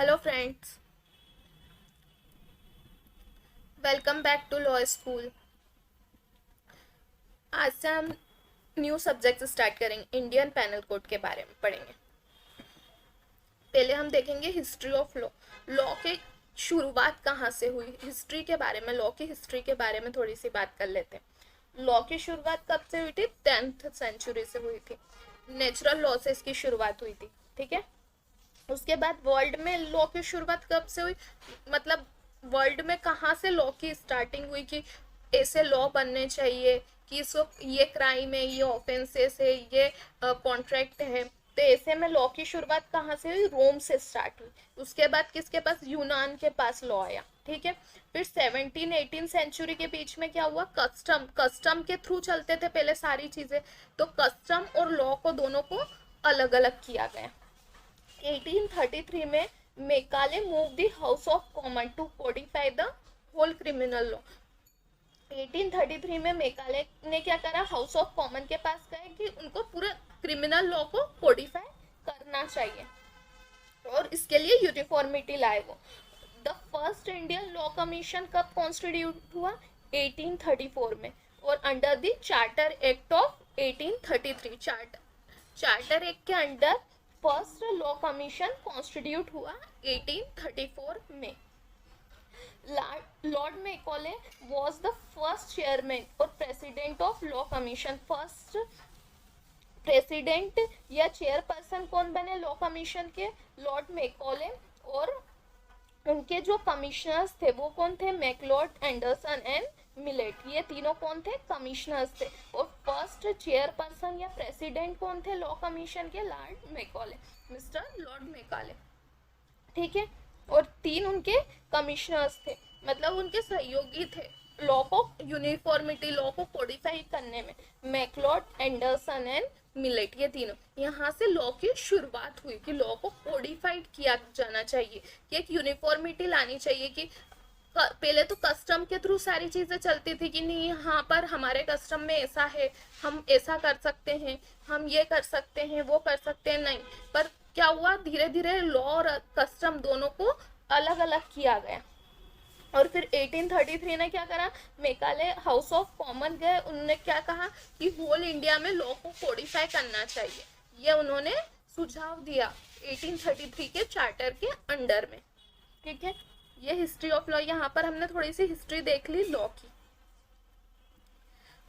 Hello friends, welcome back to law school. आज से हम न्यू सब्जेक्ट स्टार्ट करेंगे। इंडियन पैनल कोड के बारे में पढ़ेंगे। पहले हम देखेंगे हिस्ट्री ऑफ लॉ। लॉ के शुरुआत कहाँ से हुई, हिस्ट्री के बारे में, लॉ की हिस्ट्री के बारे में थोड़ी सी बात कर लेते हैं। लॉ की शुरुआत कब से हुई थी? 10th सेंचुरी से हुई थी। नेचुरल लॉ से इसकी शुरुआत हुई थी। ठीक है। उसके बाद वर्ल्ड में लॉ की शुरुआत कब से हुई, मतलब वर्ल्ड में कहाँ से लॉ की स्टार्टिंग हुई कि ऐसे लॉ बनने चाहिए कि इसको ये क्राइम है, ये ऑफेंसेस है, ये कॉन्ट्रैक्ट है। तो ऐसे में लॉ की शुरुआत कहाँ से हुई? रोम से स्टार्ट हुई। उसके बाद किसके पास? यूनान के पास लॉ आया। ठीक है। फिर 17-18 सेंचुरी के बीच में क्या हुआ? कस्टम के थ्रू चलते थे पहले सारी चीजें। तो कस्टम और लॉ को दोनों को अलग अलग किया गया। 1833 में Macaulay move the house of common to codify the whole criminal law. 1833 में मेकाले ने क्या करा? हाउस ऑफ कॉमन के पास गए कि उनको पूरे क्रिमिनल लॉ को कोडिफाई करना चाहिए और इसके लिए यूनिफॉर्मिटी लाए वो। The first Indian law commission कब कॉन्स्टिट्यूट हुआ? 1834 में, और under the charter act of 1833। Charter act के under first law commission constitute हुआ 1834 में। Lord Macaulay was the first chairman और president of law commission. First president या चेयरपर्सन कौन बने लॉ कमीशन के? Lord Macaulay. और उनके जो कमिश्नर्स थे वो कौन थे? Macleod, Anderson and Millett. ये तीनों कौन थे? कमिश्नर्स थे। और फर्स्ट चेयरपर्सन या प्रेसिडेंट कौन थे लॉ कमीशन के? Lord Macaulay, mister Lord Macaulay. ठीक है। और तीन उनके कमिश्नर्स थे, मतलब उनके सहयोगी थे लॉ को यूनिफॉर्मिटी, लॉ को कोडिफाई करने में। मैकलॉड, एंडरसन एंड मिलेट, ये तीनों। यहाँ से लॉ की शुरुआत हुई कि लॉ को कोडिफाइड किया जाना चाहिए, कि एक यूनिफॉर्मिटी लानी चाहिए कि पहले तो कस्टम के थ्रू सारी चीजें चलती थी कि नहीं, यहाँ पर हमारे कस्टम में ऐसा है, हम ऐसा कर सकते हैं, हम ये कर सकते हैं, वो कर सकते हैं, नहीं। पर क्या हुआ? धीरे धीरे लॉ और कस्टम दोनों को अलग अलग किया गया। और फिर 1833 ने क्या करा? मेकाले हाउस ऑफ कॉमन गए, उन्होंने क्या कहा कि होल इंडिया में लॉ को कोडिफाई करना चाहिए। ये उन्होंने सुझाव दिया 1833 के चार्टर के अंडर में। ठीक है। ये हिस्ट्री ऑफ लॉ। यहाँ पर हमने थोड़ी सी हिस्ट्री देख ली लॉ की।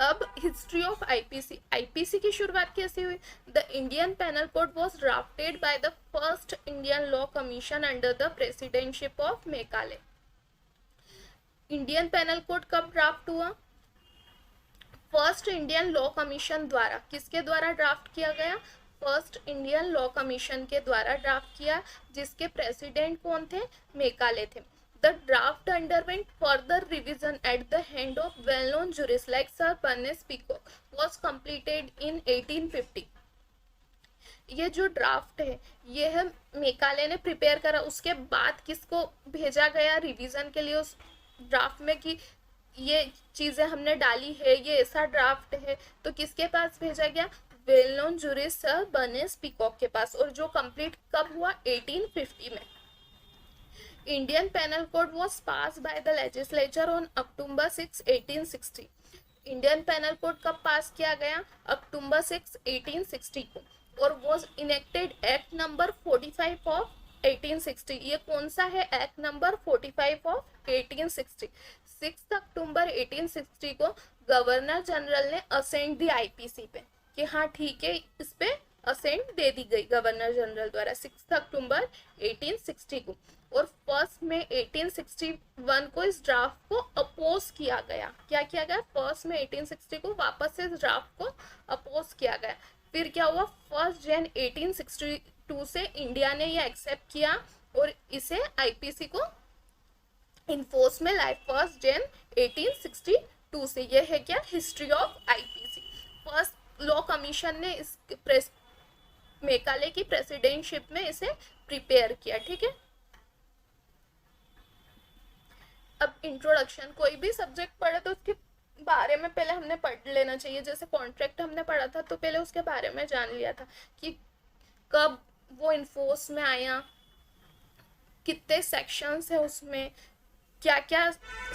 अब हिस्ट्री ऑफ आईपीसी। आईपीसी की शुरुआत कैसे हुई? The Indian penal code was drafted by the first Indian law commission under the presidentship of Macaulay. Indian penal code कब ड्राफ्ट हुआ? फर्स्ट इंडियन लॉ कमीशन द्वारा। किसके द्वारा ड्राफ्ट किया गया? फर्स्ट इंडियन लॉ कमीशन के द्वारा ड्राफ्ट किया, जिसके प्रेसिडेंट कौन थे? मेकाले थे। The draft underwent further revision at the hand of well-known jurists like Sir Bernice Peacock, was completed in 1850. ये जो ड्राफ्ट है ये है मेकाले ने प्रिपेयर करा, उसके बाद किसको भेजा गया रिवीजन के लिए उस ड्राफ्ट में कि ये चीजें हमने डाली है, ये ऐसा ड्राफ्ट है, तो किसके पास भेजा गया? Well known jurist sir Bernice peacock के पास। और जो कंप्लीट कब हुआ? 1850 में। Indian Penal Code was passed by the legislature on October 6, 1860. Indian penal code कब पास किया गया? अक्टूबर 6, 1860 को। और was enacted act number 45 of 1860। ये कौन सा है? Act number 45 of 1860। 6 अक्टूबर 1860 को गवर्नर जनरल ने असेंट दी आईपीसी पे कि हाँ ठीक है, इस पे असेंट दे दी गई गवर्नर जनरल द्वारा 6 अक्टूबर 1860 को। और 1 मई 1861 को इस ड्राफ्ट को अपोज किया गया। क्या किया गया? 1 मई 1860 को वापस से इस ड्राफ्ट को अपोज किया गया। फिर क्या हुआ? 1 जनवरी 1862 से इंडिया ने ये एक्सेप्ट किया और इसे आईपीसी को इन्फोर्स में लाए 1 जनवरी 1862 से। ये है क्या? History of IPC. First law commission ने इस मेकाले की प्रेसिडेंटशिप में इसे प्रिपेयर किया। ठीक है। अब इंट्रोडक्शन। कोई भी सब्जेक्ट पढ़े तो उसके बारे में पहले हमने पढ़ लेना चाहिए। जैसे कॉन्ट्रैक्ट हमने पढ़ा था तो पहले उसके बारे में जान लिया था कि कब वो इन्फोर्स में आया, कितने सेक्शंस है उसमें, क्या क्या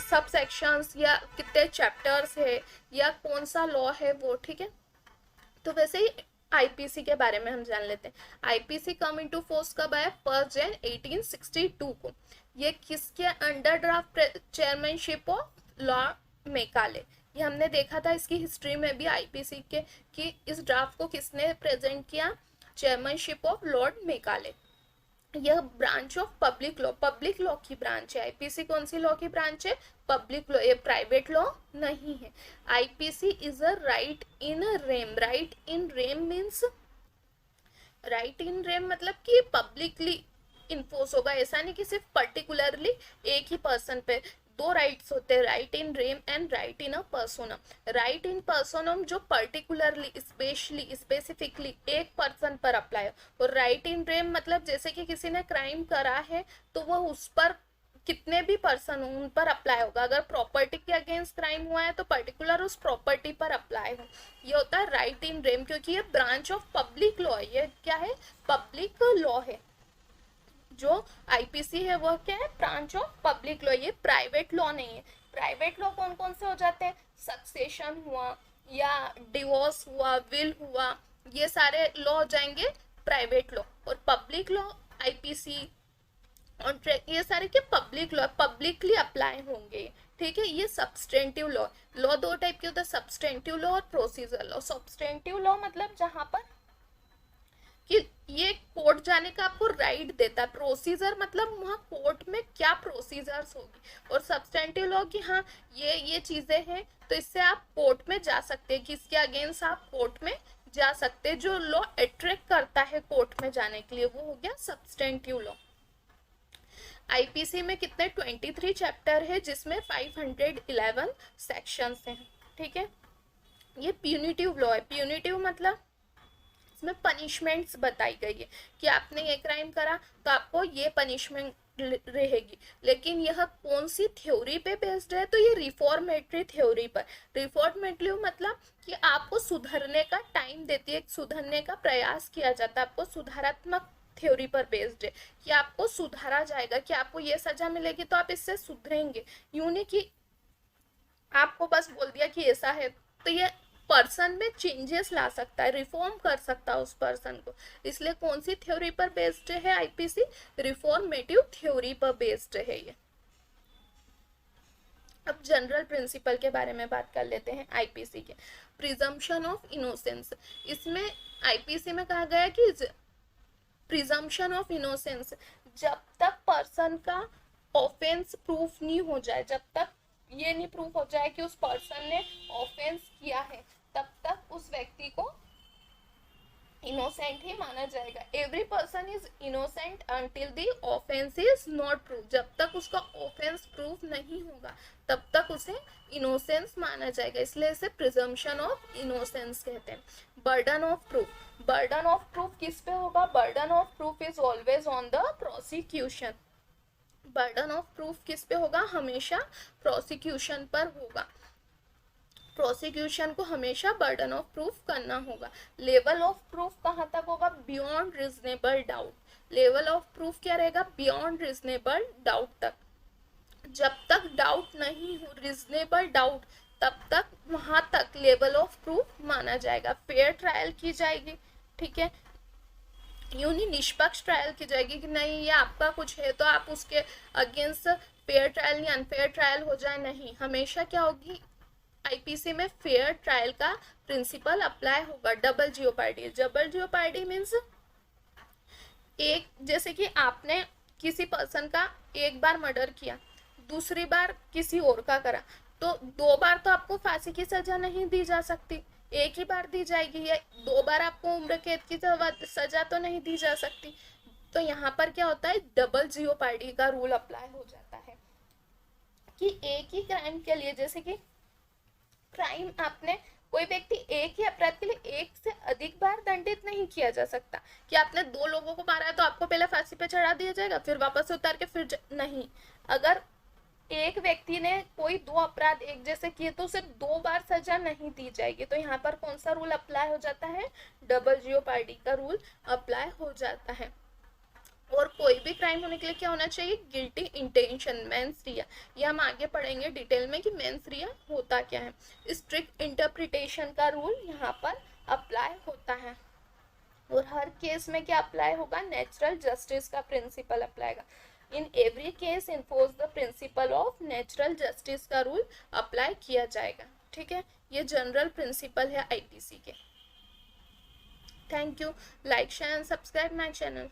सब सेक्शंस या कितने चैप्टर्स है या कौन सा लॉ है वो, ठीक है। तो वैसे ही आईपीसी के बारे में हम जान लेते हैं। आईपीसी कम इनटू फोर्स कब आया? 1 जन 1862 को। ये किसके under draft chairmanship of lord Macaulay. ये हमने देखा था इसकी हिस्ट्री में भी आईपीसी के कि इस ड्राफ्ट को किसने प्रेजेंट किया? Chairmanship of lord Macaulay. यह ब्रांच ऑफ पब्लिक लॉ की ब्रांच है। आईपीसी कौन सी लॉ की ब्रांच है? पब्लिक लॉ, ये प्राइवेट लॉ नहीं है। IPC is a right in rem. Right in rem means, right in rem मतलब कि पब्लिकली इन्फोर्स होगा, ऐसा नहीं कि सिर्फ पर्टिकुलरली एक ही पर्सन पे। दो राइट्स होते हैं, right in rem and right in a personam. Right in personam जो पर्टिकुलरली स्पेशली स्पेसिफिकली एक पर्सन पर अप्लाई हो, और राइट इन रेम मतलब जैसे कि किसी ने क्राइम करा है तो वह उस पर कितने भी पर्सन हो उन पर अप्लाई होगा। अगर प्रॉपर्टी के अगेंस्ट क्राइम हुआ है तो पर्टिकुलर उस प्रॉपर्टी पर अप्लाई हो। ये होता है राइट इन रेम, क्योंकि ये ब्रांच ऑफ पब्लिक लॉ है। ये क्या है? पब्लिक लॉ है। जो आईपीसी है वो क्या है? Branch of public law. ये प्राइवेट लॉ नहीं है। प्राइवेट लॉ कौन कौन से हो जाते हैं? सक्सेशन हुआ या डिवोर्स हुआ, विल हुआ, ये सारे लॉ हो जाएंगे प्राइवेट लॉ। और पब्लिक लॉ आईपीसी और ये सारे के पब्लिक लॉ, पब्लिकली अप्लाई होंगे, ठीक है। ये सब्सटेंटिव लॉ। लॉ दो टाइप के होते हैं, सब्सटेंटिव लॉ और प्रोसीजर लॉ। सब्सटेंटिव लॉ मतलब जहां पर कि ये कोर्ट जाने का आपको राइट देता है। प्रोसीजर मतलब वहाँ कोर्ट में क्या प्रोसीजर्स होगी। और सब्सटेंटिव लॉ की हाँ ये चीजें हैं तो इससे आप कोर्ट में जा सकते हैं, किसके अगेंस्ट आप कोर्ट में जा सकते हैं। जो लॉ अट्रैक्ट करता है कोर्ट में जाने के लिए वो हो गया सब्सटेंटिव लॉ। आईपीसी में कितने 23 चैप्टर है जिसमें 511 सेक्शंस हैं, ठीक है। ये प्यूनिटिव लॉ है। प्यूनिटिव मतलब इसमें पनिशमेंट्स बताई गई है कि आपने ये क्राइम करा तो आपको ये पनिशमेंट रहेगी। लेकिन यह कौन सी थ्योरी पे बेस्ड है? तो ये रिफॉर्मेटरी थ्योरी पर। रिफॉर्मेटरी मतलब कि आपको सुधरने का टाइम देती है, सुधरने का प्रयास किया जाता है। आपको सुधारात्मक थ्योरी पर बेस्ड है कि आपको सुधारा जाएगा, कि आपको ये सजा मिलेगी तो आप इससे सुधरेंगे। यूं नहीं कि आपको बस बोल दिया कि ऐसा है। तो ये पर्सन में चेंजेस ला सकता है, रिफॉर्म कर सकता है उस पर्सन को। इसलिए कौन सी थ्योरी पर बेस्ड है आईपीसी? रिफॉर्मेटिव थ्योरी पर बेस्ड है ये। अब जनरल प्रिंसिपल के बारे में बात कर लेते हैं आईपीसी के। Presumption of innocence. इसमें आईपीसी में कहा गया कि प्रिजम्पशन ऑफ इनोसेंस, जब तक पर्सन का ऑफेंस प्रूफ नहीं हो जाए, जब तक ये नहीं प्रूफ हो जाए कि उस पर्सन ने ऑफेंस किया है, तब तक उस व्यक्ति को इनोसेंट ही माना जाएगा। Every person is innocent until the offence is not proof. जब तक उसका ऑफेंस प्रूफ नहीं होगा तब तक उसे इनोसेंस माना जाएगा, इसलिए इसे प्रिजम्पशन ऑफ इनोसेंस कहते हैं। Burden of proof. Burden of proof किस पे होगा? Burden of proof is always on the prosecution. Burden of proof किस पे होगा? हमेशा प्रोसिक्यूशन पर होगा। प्रोसिक्यूशन को हमेशा बर्डन ऑफ प्रूफ करना होगा। लेवल ऑफ प्रूफ कहाँ तक होगा? Beyond reasonable doubt. Level of proof क्या रहेगा? बियॉन्ड रीजनेबल डाउट तक। जब तक डाउट नहीं हो, रीजनेबल डाउट, तब तक वहां तक लेवल ऑफ प्रूफ माना जाएगा। फेयर ट्रायल की जाएगी, ठीक है। यूं नहीं निष्पक्ष ट्रायल की जाएगी कि नहीं ये आपका कुछ है तो आप उसके अगेंस्ट फेयर ट्रायल नहीं अनफेयर ट्रायल हो जाए, नहीं। हमेशा क्या होगी आईपीसी में? फेयर ट्रायल का प्रिंसिपल अप्लाई होगा। Double jeopardy. Double jeopardy means एक, जैसे कि आपने किसी पर्सन का एक बार मर्डर किया, दूसरी बार किसी और का करा, तो दो बार तो आपको फांसी की सजा नहीं दी जा सकती, एक ही बार दी जाएगी। या दो बार आपको उम्र कैद की सजा तो नहीं दी जा सकती। तो यहाँ पर क्या होता है? डबल जियोपार्डी का रूल अप्लाई हो जाता है कि एक ही क्राइम के लिए, जैसे कि क्राइम आपने, कोई व्यक्ति एक ही अपराध के लिए एक से अधिक बार दंडित नहीं किया जा सकता कि आपने दो लोगों को मारा है तो आपको पहले फांसी पे चढ़ा दिया जाएगा फिर वापस उतार के फिर नहीं। अगर एक व्यक्ति ने कोई दो अपराध एक जैसे किए तो उसे दो बार सजा नहीं दी जाएगी। तो यहाँ पर कौन सा रूल अप्लाई हो जाता है? डबल जियोपार्डी का रूल अप्लाई हो जाता है। और कोई भी क्राइम होने के लिए क्या होना चाहिए, गिल्टी इंटेंशन, मेंस रिया। ये हम आगे पढ़ेंगे डिटेल में कि मेंस रिया होता क्या है। स्ट्रिक्ट इंटरप्रिटेशन का रूल यहाँ पर अप्लाई होता है, और हर केस में क्या अप्लाई होगा, नेचुरल जस्टिस का प्रिंसिपल अप्लाई होगा। In every case enforce the principle of natural justice का रूल अप्लाई किया जाएगा। ठीक है, ये जनरल प्रिंसिपल है आईपीसी के। Thank you, like share and subscribe my channel.